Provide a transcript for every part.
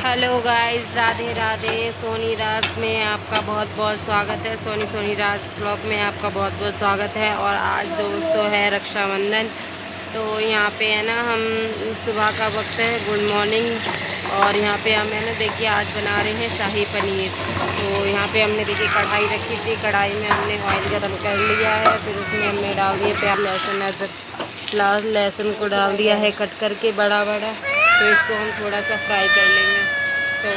Hello guys, Radhe Radhe. Soni Raj में आपका बहुत बहुत स्वागत है। सोनी राज ब्लॉग में आपका बहुत बहुत स्वागत है। और आज दोस्तों है रक्षाबंधन, तो यहाँ पे है ना हम सुबह का वक्त है, गुड मॉर्निंग। और यहाँ पे हम है ना देखिए आज बना रहे हैं शाही पनीर। तो यहाँ पे हमने देखिए कढ़ाई रखी थी, कढ़ाई में हमने ऑयल गर्म कर लिया है। फिर उसमें हमने डाल दिए प्याज लहसुन को डाल दिया है कट करके बड़ा बड़ा। तो इसको हम थोड़ा सा फ्राई कर लेंगे। तो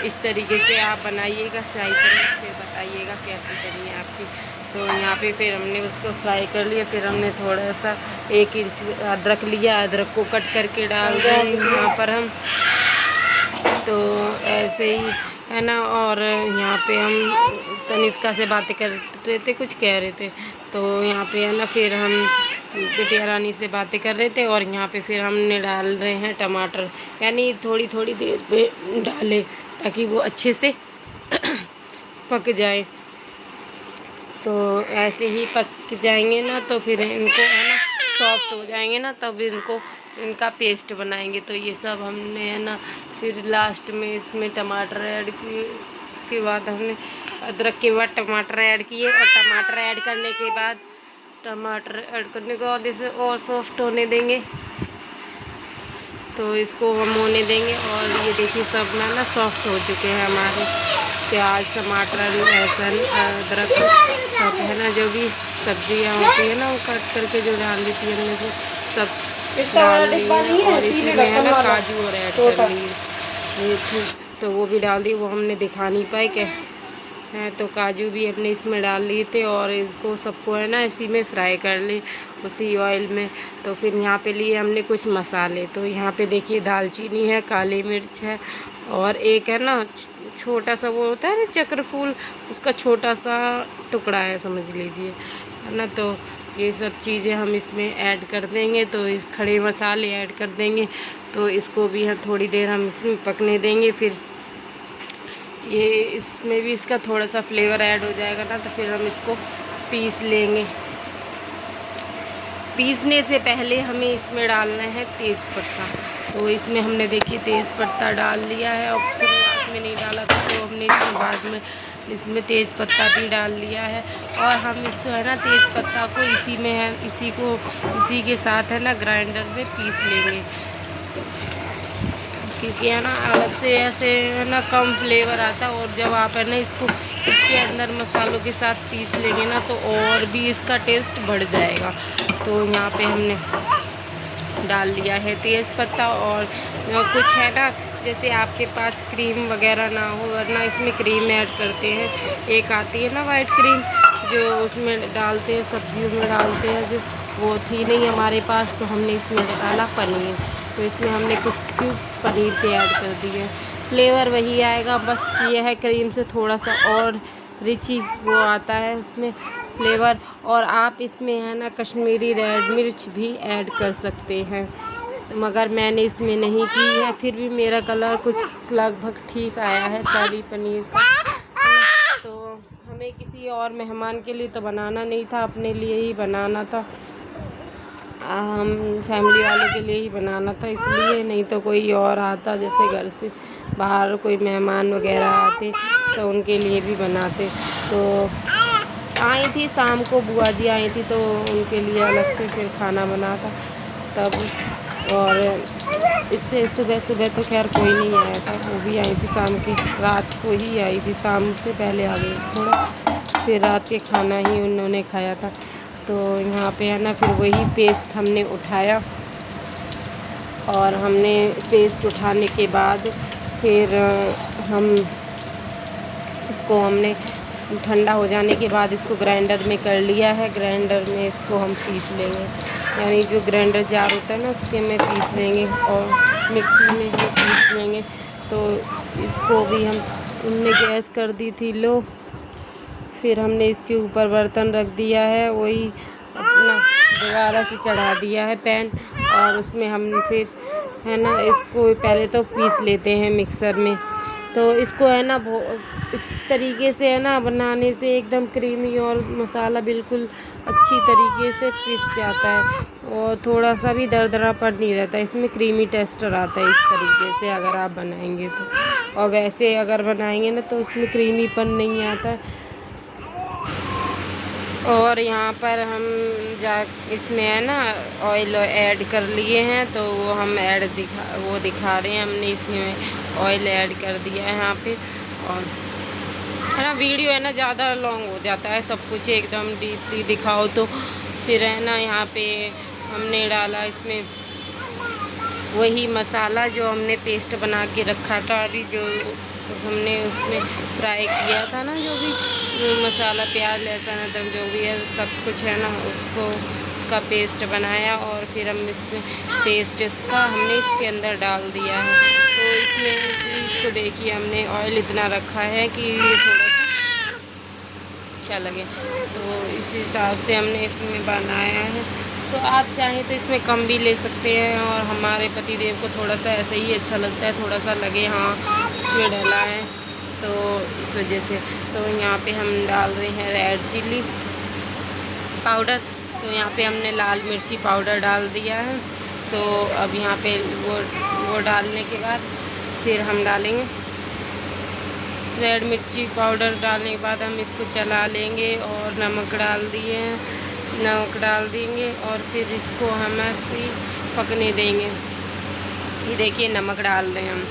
इस तरीके से आप बनाइएगा शाही पनीर, फिर बताइएगा कैसी बनी है आपकी। तो यहाँ पे फिर हमने उसको फ्राई कर लिया। फिर हमने थोड़ा सा 1 इंच अदरक लिया, अदरक को कट करके डाल दें यहाँ पर हम। तो ऐसे ही है ना। और यहाँ पे हम तनिष्का से बातें कर रहे थे, कुछ कह रहे थे। तो यहाँ पे है ना फिर हम बिटिया रानी से बातें कर रहे थे। और यहाँ पे फिर हमने डाल रहे हैं टमाटर, यानी थोड़ी थोड़ी देर पे डालें ताकि वो अच्छे से पक जाए। तो ऐसे ही पक जाएंगे ना तो फिर इनको है ना सॉफ्ट हो जाएंगे ना, तब इनका पेस्ट बनाएंगे। तो ये सब हमने है ना फिर लास्ट में इसमें टमाटर ऐड किए। उसके बाद हमने अदरक के बाद टमाटर ऐड किए। और टमाटर ऐड करने के बाद इसे और सॉफ्ट होने देंगे। तो इसको हम होने देंगे। और ये देखिए सब ना सॉफ्ट हो चुके हैं हमारे प्याज, टमाटर, लहसुन, अदरक सब है ना, जो भी सब्जियां होती है ना वो कट करके जो डाल देती है हमने सब डाल दी है। और इसमें है ना काजू और ऐड कर लिए, तो वो भी डाल दी। वो हमने दिखा नहीं पाए क्या है, तो काजू भी हमने इसमें डाल लिए थे। और इसको सबको है ना इसी में फ्राई कर ली उसी ऑयल में। तो फिर यहाँ पे लिए हमने कुछ मसाले। तो यहाँ पे देखिए दालचीनी है, काली मिर्च है, और एक है ना छोटा सा वो होता है ना चक्र फूल, उसका छोटा सा टुकड़ा है समझ लीजिए, है ना। तो ये सब चीज़ें हम इसमें ऐड कर देंगे। तो इस खड़े मसाले ऐड कर देंगे। तो इसको भी हम थोड़ी देर हम इसमें पकने देंगे। फिर ये इसमें भी इसका थोड़ा सा फ्लेवर ऐड हो जाएगा ना, तो फिर हम इसको पीस लेंगे। पीसने से पहले हमें इसमें डालना है तेज़पत्ता। तो इसमें हमने देखिए तेज़पत्ता डाल लिया है। और शुरुआत में नहीं डाला था, तो हमने इसमें बाद में इसमें तेज़पत्ता भी डाल लिया है। और हम इस है ना तेज़पत्ता को इसी के साथ है ना ग्राइंडर में पीस लेंगे, क्योंकि है ना अलग से ऐसे है ना कम फ्लेवर आता है। और जब आप है ना इसको इसके अंदर मसालों के साथ पीस लेंगे ना, तो और भी इसका टेस्ट बढ़ जाएगा। तो यहाँ पे हमने डाल लिया है तेज़पत्ता। और कुछ है ना जैसे आपके पास क्रीम वगैरह ना हो, वरना इसमें क्रीम ऐड करते हैं। एक आती है ना वाइट क्रीम, जो उसमें डालते हैं, सब्जियों में डालते हैं, जो वो थी नहीं हमारे पास। तो हमने इसमें डाला पनीर। तो इसमें हमने कुछ क्यूब पनीर के ऐड कर दिए। फ्लेवर वही आएगा, बस ये है क्रीम से थोड़ा सा और रिची वो आता है उसमें फ्लेवर। और आप इसमें है ना कश्मीरी रेड मिर्च भी ऐड कर सकते हैं, मगर मैंने इसमें नहीं की है। फिर भी मेरा कलर कुछ लगभग ठीक आया है शाही पनीर का। तो हमें किसी और मेहमान के लिए तो बनाना नहीं था, अपने लिए ही बनाना था। हम फैमिली वालों के लिए ही बनाना था, इसलिए। नहीं तो कोई और आता, जैसे घर से बाहर कोई मेहमान वगैरह आते तो उनके लिए भी बनाते। तो आई थी शाम को, बुआ जी आई थी, तो उनके लिए अलग से फिर खाना बना था तब। और इससे सुबह तो खैर कोई नहीं आया था, वो भी आई थी शाम की, रात को ही आई थी, शाम से पहले आ गई थोड़ा। फिर रात के खाना ही उन्होंने खाया था। तो यहाँ पे है ना फिर वही पेस्ट हमने उठाया। और हमने पेस्ट उठाने के बाद फिर हमने ठंडा हो जाने के बाद इसको ग्राइंडर में कर लिया है। ग्राइंडर में इसको हम पीस लेंगे, यानी जो ग्राइंडर जार होता है ना उसके में पीस लेंगे, और मिक्सी में भी पीस लेंगे। तो इसको भी हमने गैस कर दी थी लो। फिर हमने इसके ऊपर बर्तन रख दिया है, वही अपना दोबारा से चढ़ा दिया है पैन। और उसमें हम फिर है ना इसको पहले तो पीस लेते हैं मिक्सर में। तो इसको है ना इस तरीके से है ना बनाने से एकदम क्रीमी और मसाला बिल्कुल अच्छी तरीके से पिस जाता है और थोड़ा सा भी दरदरापन नहीं रहता, इसमें क्रीमी टेक्सचर आता है इस तरीके से अगर आप बनाएंगे तो। और वैसे अगर बनाएंगे ना तो उसमें क्रीमीपन नहीं आता है। और यहाँ पर हम इसमें है ना ऑयल ऐड कर लिए हैं, तो वो हम दिखा रहे हैं, हमने इसमें ऑयल ऐड कर दिया है यहाँ पे। और है ना वीडियो है ना ज़्यादा लॉन्ग हो जाता है, सब कुछ एकदम डीपली दिखाओ तो फिर है ना। यहाँ पे हमने डाला इसमें वही मसाला जो हमने पेस्ट बना के रखा था, अभी जो हमने उसमें फ्राई किया था ना, जो भी मसाला प्याज लहसुन अदरक जो भी है सब कुछ है ना, उसका पेस्ट बनाया और फिर हम इसमें पेस्ट इसका हमने इसके अंदर डाल दिया है। तो इसमें इसको देखिए हमने ऑयल इतना रखा है कि थोड़ा सा अच्छा लगे, तो इस हिसाब से हमने इसमें बनाया है। तो आप चाहें तो इसमें कम भी ले सकते हैं, और हमारे पतिदेव को थोड़ा सा ऐसे ही अच्छा लगता है, थोड़ा सा लगे हाँ इसमें डाला है, तो इस वजह से। तो यहाँ पे हम डाल रहे हैं रेड चिल्ली पाउडर, तो यहाँ पे हमने लाल मिर्ची पाउडर डाल दिया है। तो अब यहाँ पे वो डालने के बाद फिर हम डालेंगे रेड मिर्ची पाउडर। डालने के बाद हम इसको चला लेंगे और नमक डाल दिए हैं, नमक डाल देंगे और फिर इसको हम ऐसे पकने देंगे। ये देखिए नमक डाल रहे हैं हम,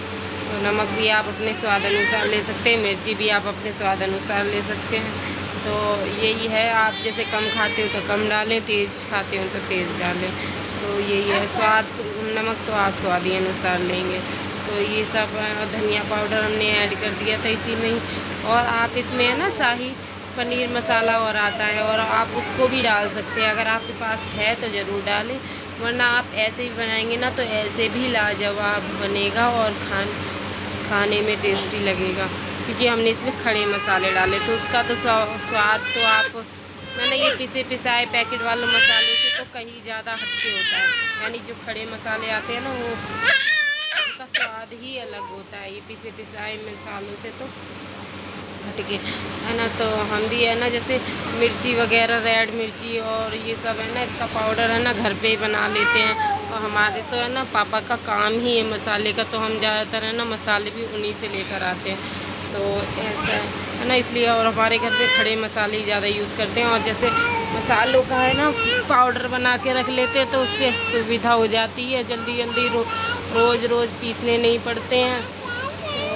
तो नमक भी आप अपने स्वाद अनुसार ले सकते हैं, मिर्ची भी आप अपने स्वाद अनुसार ले सकते हैं। तो यही है, आप जैसे कम खाते हो तो कम डालें, तेज़ खाते हो तो तेज़ डालें, तो यही है स्वाद। नमक तो आप स्वाद ही अनुसार लेंगे। तो ये सब धनिया पाउडर हमने ऐड कर दिया था इसी में ही। और आप इसमें है ना शाही पनीर मसाला और आता है, और आप उसको भी डाल सकते हैं, अगर आपके पास है तो ज़रूर डालें, वरना आप ऐसे ही बनाएंगे ना तो ऐसे भी लाजवाब बनेगा और खाने में टेस्टी लगेगा, क्योंकि हमने इसमें खड़े मसाले डाले, तो उसका तो स्वाद तो आप मैंने ये पिसाए पैकेट वाले मसालों से तो कहीं ज़्यादा हटके होता है। यानी जो खड़े मसाले आते हैं ना, वो उनका स्वाद ही अलग होता है, ये पिसाए मसालों से तो हटके है ना। तो हम भी है ना जैसे मिर्ची वगैरह रेड मिर्ची और ये सब है ना, इसका पाउडर है ना घर पे ही बना लेते हैं। और हमारे तो है ना पापा का काम ही है मसाले का, तो हम ज़्यादातर है ना मसाले भी उन्हीं से लेकर आते हैं, तो ऐसा है ना इसलिए। और हमारे घर पे खड़े मसाले ही ज़्यादा यूज़ करते हैं, और जैसे मसालों का है ना पाउडर बना के रख लेते हैं, तो उससे सुविधा हो जाती है, जल्दी जल्दी रोज़ पीसने नहीं पड़ते हैं।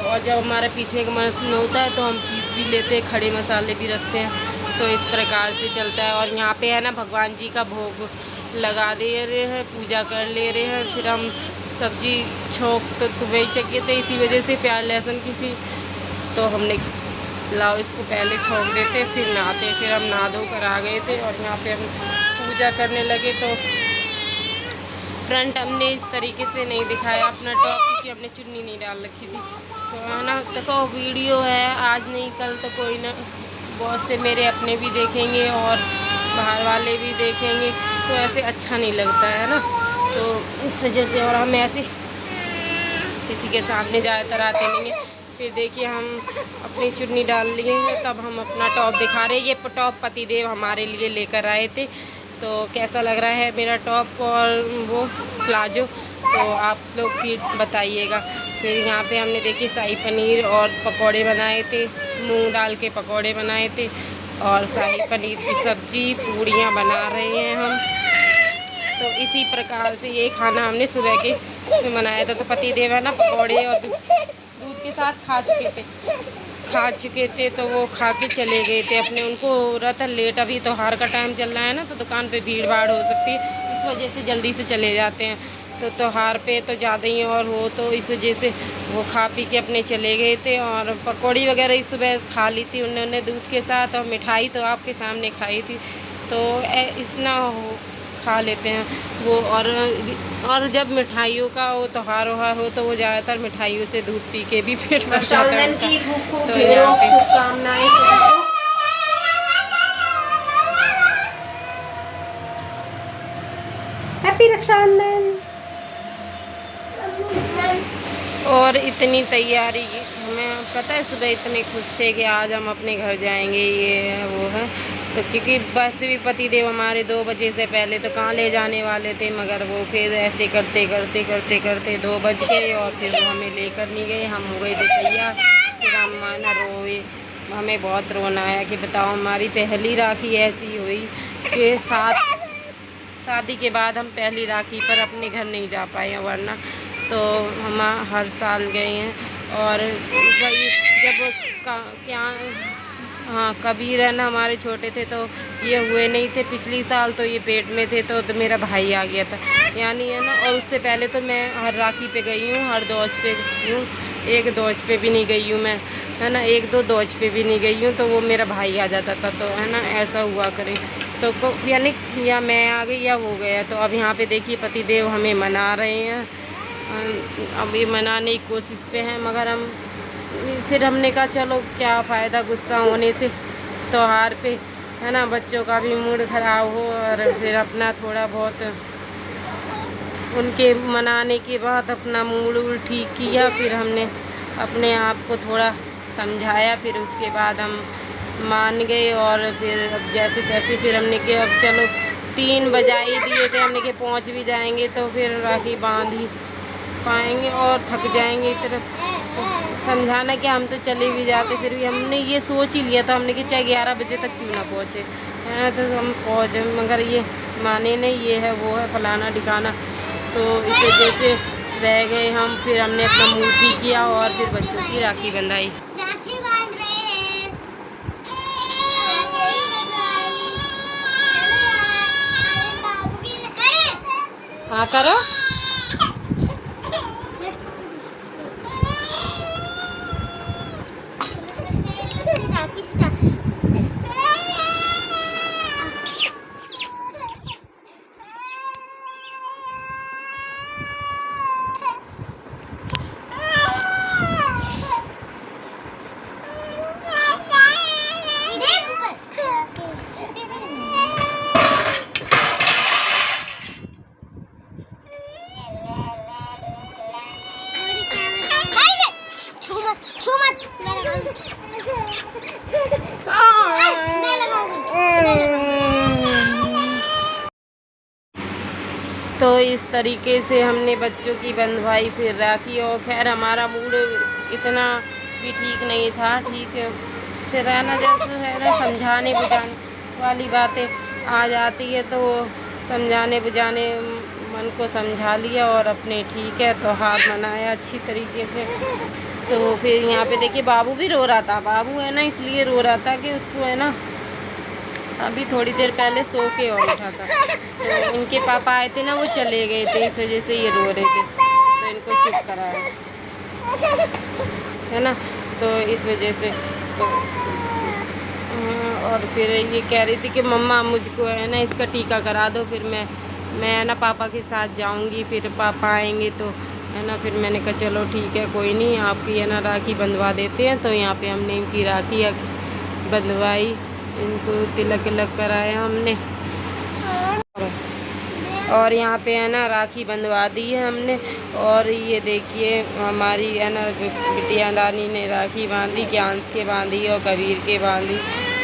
और जब हमारा पीसने का मन होता है तो हम पीस भी लेते हैं, खड़े मसाले भी रखते हैं, तो इस प्रकार से चलता है। और यहाँ पे है ना भगवान जी का भोग लगा दे रहे हैं, पूजा कर ले रहे हैं, फिर हम सब्जी छोंक तो सुबह ही चाहिए थे, इसी वजह से प्याज लहसुन की थी, तो हमने लाओ इसको पहले छोंक देते, फिर नहाते, फिर हम नहा धो कर आ गए थे। और यहाँ पे हम पूजा करने लगे, तो फ्रंट हमने इस तरीके से नहीं दिखाया अपना टॉप, क्योंकि हमने चुन्नी नहीं डाल रखी थी, तो है ना। देखो वीडियो है, आज नहीं कल तो कोई ना बहुत से मेरे अपने भी देखेंगे और बाहर वाले भी देखेंगे, तो ऐसे अच्छा नहीं लगता है ना, तो इस वजह से। और हम ऐसे किसी के सामने ज़्यादातर आते नहीं हैं। फिर देखिए हम अपनी चुन्नी डाल लिए हैं, तब हम अपना टॉप दिखा रहे हैं। ये टॉप पतिदेव हमारे लिए लेकर आए थे, तो कैसा लग रहा है मेरा टॉप और वो प्लाजो, तो आप लोग फिर बताइएगा। फिर यहाँ पे हमने देखिए शाही पनीर और पकोड़े बनाए थे, मूंग दाल के पकोड़े बनाए थे, और शाही पनीर की सब्ज़ी, पूड़ियाँ बना रहे हैं हम। तो इसी प्रकार से ये खाना हमने सुबह के बनाया था। तो पतिदेव है ना पकोड़े और दूध के साथ खा चुके थे, तो वो खा के चले गए थे अपने, उनको हो रहा था लेट, अभी त्योहार का टाइम चल रहा है ना, तो दुकान पे भीड़ भाड़ हो सकती है, इस वजह से जल्दी से चले जाते हैं। तो त्योहार पे तो ज़्यादा ही और हो, तो इस वजह से वो खा पी के अपने चले गए थे। और पकौड़ी वगैरह इस सुबह खा ली थी उन्होंने दूध के साथ, और मिठाई तो आपके सामने खाई थी, तो इतना खा लेते हैं वो। और जब मिठाइयों का वो त्योहार वहार हो, तो वो ज़्यादातर मिठाइयों से दूध पी के भी पेट भर जाता है। तो यहाँ पे शुभकामनाएं सभी को। हैप्पी रक्षाबंधन। और इतनी तैयारी हमें पता है, सुबह इतने खुश थे कि आज हम अपने घर जाएंगे, ये है वो है। तो क्योंकि बस भी पति देव हमारे 2 बजे से पहले तो कहाँ ले जाने वाले थे, मगर वो फिर ऐसे करते करते करते करते 2 बज गए और फिर वो हमें लेकर नहीं गए। हम हो गए थे तैयार, फिर हम माना रोए, हमें बहुत रोना आया कि बताओ हमारी पहली राखी ऐसी हुई कि शादी के बाद हम पहली राखी पर अपने घर नहीं जा पाए, वरना तो हम हर साल गए हैं। और वही जब क्या हाँ, कबीर है ना हमारे छोटे थे तो ये हुए नहीं थे, पिछली साल तो ये पेट में थे तो मेरा भाई आ गया था, यानी है ना। और उससे पहले तो मैं हर राखी पे गई हूँ, हर दोज पे गई हूँ, एक दोज पे भी नहीं गई हूँ मैं, है ना, 1-2 दोज पे भी नहीं गई हूँ, तो वो मेरा भाई आ जाता था, तो है ना ऐसा हुआ करे। तो यानी या मैं आ गई या हो गया। तो अब यहाँ पे देखिए पति देव हमें मना रहे हैं, अब ये मनाने की कोशिश पे हैं, मगर हम फिर हमने कहा चलो क्या फ़ायदा गुस्सा होने से त्योहार पे, है ना, बच्चों का भी मूड ख़राब हो। और फिर अपना थोड़ा बहुत उनके मनाने के बाद अपना मूड ठीक किया, फिर हमने अपने आप को थोड़ा समझाया, फिर उसके बाद हम मान गए। और फिर अब जैसे तैसे फिर हमने कि अब चलो 3 बजा ही दिए थे, हमने कि पहुँच भी जाएंगे तो फिर राखी बांध ही पाएंगे और थक जाएंगे। इस तरफ समझाना कि हम तो चले भी जाते, फिर भी हमने ये सोच ही लिया था, हमने कि चाहे 11 बजे तक क्यों ना पहुँचे, है तो हम पहुँचे, मगर ये माने नहीं, ये है वो है फलाना ठिकाना। तो इस वजह से रह गए हम। फिर हमने अपना मूड ठीक किया और फिर बच्चों की राखी बंधाई। हाँ करो। तो इस तरीके से हमने बच्चों की बंधवाई फिर राखी। और खैर हमारा मूड इतना भी ठीक नहीं था, ठीक है, फिर है ना जैसे है ना समझाने बुझाने वाली बातें आ जाती है, तो समझाने बुझाने मन को समझा लिया और अपने ठीक है त्योहार मनाया अच्छी तरीके से। तो फिर यहाँ पे देखिए बाबू भी रो रहा था, बाबू है ना इसलिए रो रहा था कि उसको है ना अभी थोड़ी देर पहले सो के और उठा था, तो इनके पापा आए थे ना, वो चले गए थे, इस वजह से ये रो रहे थे, तो इनको चुप कराया, है ना, तो इस वजह से। तो और फिर ये कह रही थी कि मम्मा मुझको है ना इसका टीका करा दो, फिर मैं ना पापा के साथ जाऊंगी, फिर पापा आएंगे तो है ना। फिर मैंने कहा चलो ठीक है कोई नहीं, आपकी है ना राखी बंधवा देते हैं। तो यहाँ पे हमने इनकी राखी बंधवाई, इनको तिलक तिलक कराया हमने, और यहाँ पे है ना राखी बंधवा दी है हमने। और ये देखिए हमारी है ना बिटिया रानी ने राखी बांधी, ज्ञांश के बांधी और कबीर के बांधी,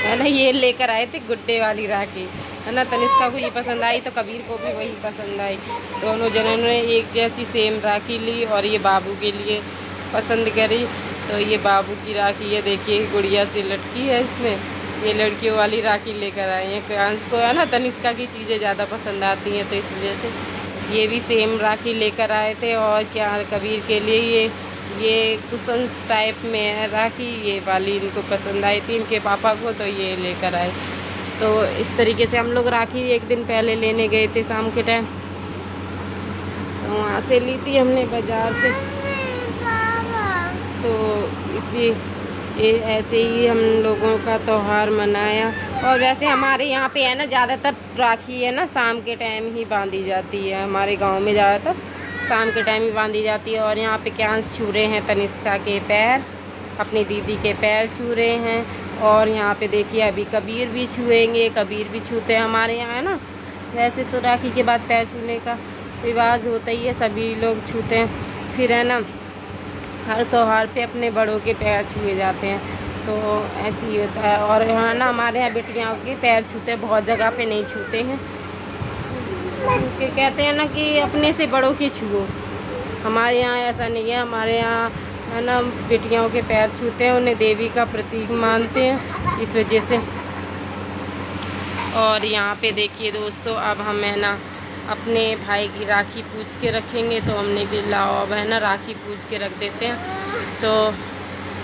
है ना। ये लेकर आए थे गुड्डे वाली राखी, है ना, तनिष्का को ये पसंद आई तो कबीर को भी वही पसंद आई, दोनों जनों ने एक जैसी सेम राखी ली और ये बाबू के लिए पसंद करी। तो ये बाबू की राखी है, देखिए गुड़िया से लटकी है, इसमें ये लड़कियों वाली राखी लेकर आए हैं। क्रांस को है ना तनिष्का की चीज़ें ज़्यादा पसंद आती हैं, तो इस वजह से ये भी सेम राखी लेकर आए थे। और क्या कबीर के लिए ये कुशंस टाइप में है राखी, ये वाली इनको पसंद आई थी इनके पापा को, तो ये लेकर आए। तो इस तरीके से हम लोग राखी एक दिन पहले लेने गए थे शाम के टाइम, तो वहाँ से ली थी हमने बाज़ार से। तो इसी ऐसे ही हम लोगों का त्यौहार मनाया। और वैसे हमारे यहाँ पे है ना ज़्यादातर राखी है ना शाम के टाइम ही बांधी जाती है, हमारे गांव में ज़्यादातर शाम के टाइम ही बांधी जाती है। और यहाँ पे क्यांश छू रहे हैं तनिष्का के पैर, अपनी दीदी के पैर छू रहे हैं। और यहाँ पे देखिए अभी कबीर भी छुएंगे, कबीर भी छूते हैं हमारे यहाँ, है ना। वैसे तो राखी के बाद पैर छूने का रिवाज होता ही है, सभी लोग छूते हैं। फिर है ना हर त्योहार पे अपने बड़ों के पैर छुए जाते हैं, तो ऐसे ही होता है। और यहाँ ना हमारे यहाँ बेटियाँ के पैर छूते हैं, बहुत जगह पे नहीं छूते हैं, क्योंकि कहते हैं ना कि अपने से बड़ों के छुओ। हमारे यहाँ ऐसा नहीं है, हमारे यहाँ है ना बेटियों के पैर छूते हैं, उन्हें देवी का प्रतीक मानते हैं इस वजह से। और यहाँ पे देखिए दोस्तों, अब हम है ना अपने भाई की राखी पूछ के रखेंगे, तो हमने कि लाओ अब है ना राखी पूछ के रख देते हैं। तो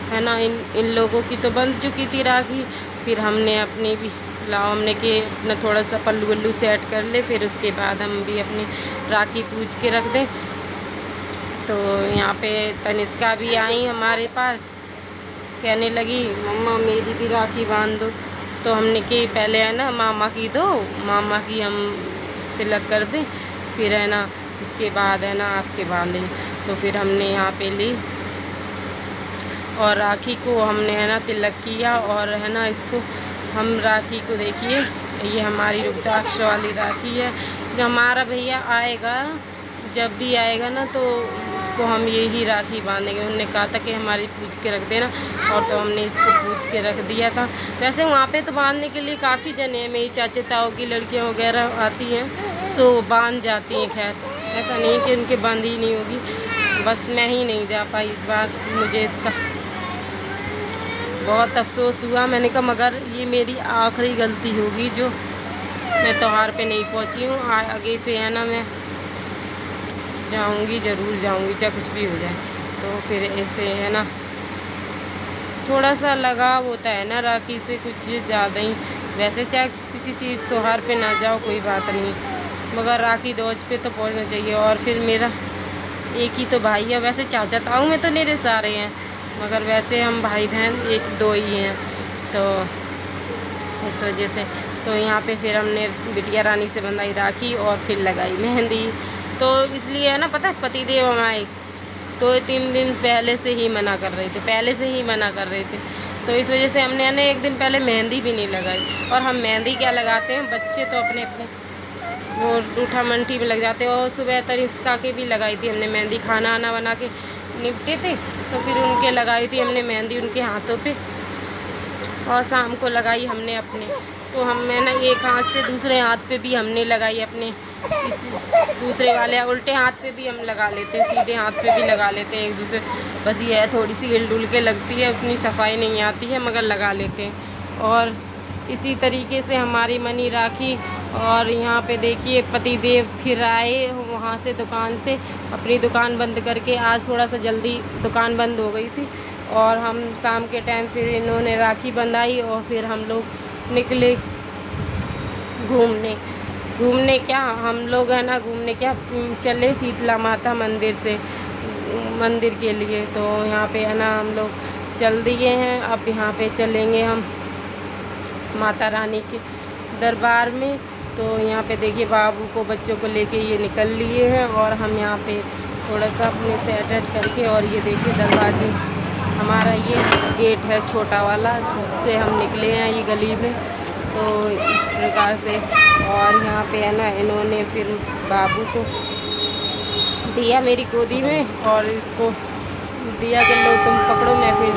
है ना इन लोगों की तो बंध चुकी थी राखी, फिर हमने अपनी भी लाओ, हमने कि अपना थोड़ा सा पल्लू वल्लू सेट कर ले, फिर उसके बाद हम भी अपनी राखी पूछ के रख दें। तो यहाँ पे तनिष्का भी आई हमारे पास, कहने लगी मम्मा मेरी भी राखी बांध दो। तो हमने कि पहले है ना मामा की दो, मामा की हम तिलक कर दें, फिर है ना उसके बाद है ना आपके बांधें। तो फिर हमने यहाँ पे ली और राखी को हमने है ना तिलक किया। और है ना इसको हम राखी को देखिए, ये हमारी रुद्राक्ष वाली राखी है। जो हमारा भैया आएगा, जब भी आएगा ना तो उसको हम यही राखी बांधेंगे। उन्होंने कहा था कि हमारी पूछ के रख देना, और तो हमने इसको पूछ के रख दिया था। वैसे वहाँ पे तो बांधने के लिए काफ़ी जने हैं, मेरी चाचे ताऊ की लड़कियाँ वगैरह आती हैं तो बांध जाती हैं। खैर ऐसा नहीं कि उनके बंद ही नहीं होगी, बस मैं ही नहीं जा पाई इस बार। मुझे इसका बहुत अफसोस हुआ। मैंने कहा मगर ये मेरी आखिरी गलती होगी जो मैं त्योहार पे नहीं पहुंची हूँ। आगे से है ना मैं जाऊंगी, ज़रूर जाऊंगी, चाहे कुछ भी हो जाए। तो फिर ऐसे है ना थोड़ा सा लगाव होता है ना राखी से, कुछ ज़्यादा ही। वैसे चाहे किसी चीज़ त्योहार पे ना जाओ कोई बात नहीं, मगर राखी दौज पे तो पहुंचना चाहिए। और फिर मेरा एक ही तो भाई है, वैसे चाचा ताऊ में तो मेरे सारे हैं, मगर वैसे हम भाई बहन एक दो ही हैं, तो इस वजह से। तो यहाँ पे फिर हमने बिटिया रानी से बंधाई राखी और फिर लगाई मेहंदी। तो इसलिए है ना पता है पतिदेव हमारे तो 3 दिन पहले से ही मना कर रहे थे, पहले से ही मना कर रहे थे। तो इस वजह से हमने ना एक दिन पहले मेहंदी भी नहीं लगाई। और हम मेहंदी क्या लगाते हैं, बच्चे तो अपने अपने वो रूठा मंठी में लग जाते हैं। और सुबह तनिष्का के भी लगाई थी हमने मेहंदी, खाना आना बना के निपटे थे तो फिर उनके लगाई थी हमने मेहंदी उनके हाथों पे, और शाम को लगाई हमने अपने। तो मैं ना एक हाथ से दूसरे हाथ पे भी हमने लगाई अपने, दूसरे वाले उल्टे हाथ पे भी हम लगा लेते हैं, सीधे हाथ पे भी लगा लेते हैं एक दूसरे। बस ये है थोड़ी सी हिल डुल के लगती है, उतनी सफाई नहीं आती है, मगर लगा लेते हैं। और इसी तरीके से हमारी मनी राखी। और यहाँ पे देखिए पतिदेव फिर आए वहाँ से दुकान से, अपनी दुकान बंद करके। आज थोड़ा सा जल्दी दुकान बंद हो गई थी, और हम शाम के टाइम फिर इन्होंने राखी बंधाई, और फिर हम लोग निकले घूमने क्या हम लोग है ना घूमने क्या चले शीतला माता मंदिर के लिए। तो यहाँ पे है ना हम लोग चल दिए हैं। अब यहाँ पे चलेंगे हम माता रानी के दरबार में। तो यहाँ पे देखिए बाबू को बच्चों को लेके ये निकल लिए हैं, और हम यहाँ पे थोड़ा सा अपने सेट करके। और ये देखिए दरवाजे, हमारा ये गेट है छोटा वाला, जिससे हम निकले हैं ये गली में। तो इस प्रकार से। और यहाँ पे है ना इन्होंने फिर बाबू को दिया मेरी गोदी में, और इसको दिया कि लो तुम पकड़ो, मैं फिर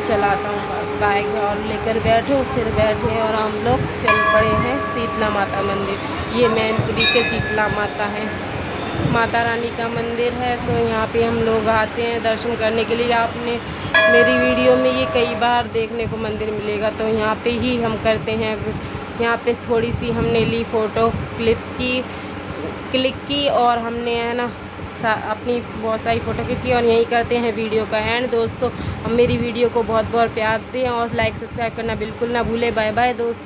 चलाता हूँ बाइक, और लेकर बैठो। फिर बैठे और हम लोग चल पड़े हैं शीतला माता मंदिर। ये मैनपुरी के शीतला माता है, माता रानी का मंदिर है। तो यहाँ पे हम लोग आते हैं दर्शन करने के लिए। आपने मेरी वीडियो में ये कई बार देखने को मंदिर मिलेगा, तो यहाँ पे ही हम करते हैं। यहाँ पे थोड़ी सी हमने ली फ़ोटो क्लिक की, और हमने है ना अपनी बहुत सारी फ़ोटो खींची, और यही करते हैं वीडियो का एंड। दोस्तों अब मेरी वीडियो को बहुत बहुत प्यार दें, और लाइक सब्सक्राइब करना बिल्कुल ना भूलें। बाय बाय दोस्तों।